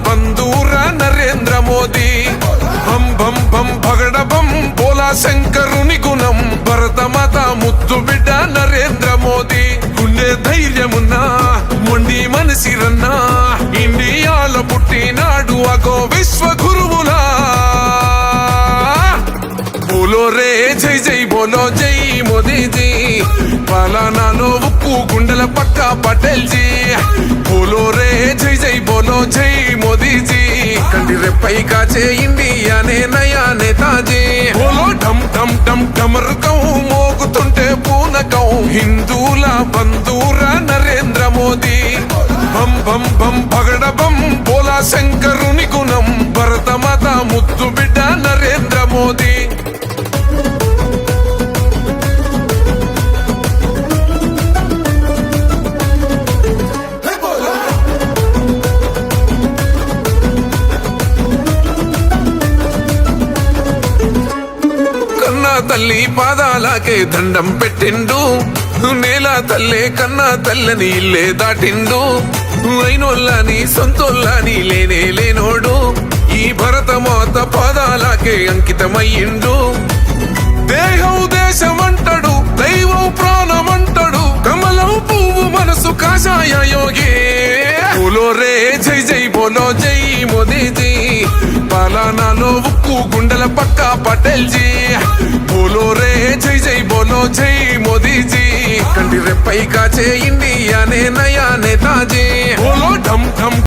బంధూరా నరేంద్ర మోదీ బం బం బం భగడ బం బోలా శంకరుని గుణం భరతమాత ముద్దు బిడ్డ నరేంద్ర మోదీ గుండె ధైర్యమున్నా మొండి మనసిరన్నా ఇండియాలో పుట్టినాడు అగో విశ్వ గురువులా బోలో రే జై జై బోలో జై మోదీజీ పాలనాలో ఉక్కు గుండెల పక్క పటేల్ జీ బోలో రే జై జై బోలో జై మోదీజీ కంటి రెప్పై కాచే ఇండియానే నయా నేతాజీ బోలో ఢమ్ ఢమ్ ఢమ్ ఢమరుకం మోగుతుంటే పూనకం హిందూల బంధూరా నరేంద్ర మోదీ బం బం బం భగడ బం బోలా శంకరుని గుణం భరతమాత ముద్దు బిడ్డ నరేంద్ర మోదీ తల్లి పాదాలకే దండం పెట్టిండు నేల తల్లే కన్నా తల్లని ఇల్లే దాటిండు అయినోళ్ళని సొంతోళ్ళని లేనే లేనోడు ఈ భరతమాత పాదాలకే అంకితమయ్యిండు దేహం దేశం అంటాడు దైవం ప్రాణం అంటాడు కమలం పువ్వు మనసు కాషాయ యోగి బోలో రే జై జై బోలో జై మోదీజీ పాలనాలో ఉక్కు గుండెల పక్క పటేల్ జీ బోలో రే జై జై బోలో జై మోదీజీ కంటి రెప్పై కాచే ఇండియానే నయా నేతాజీ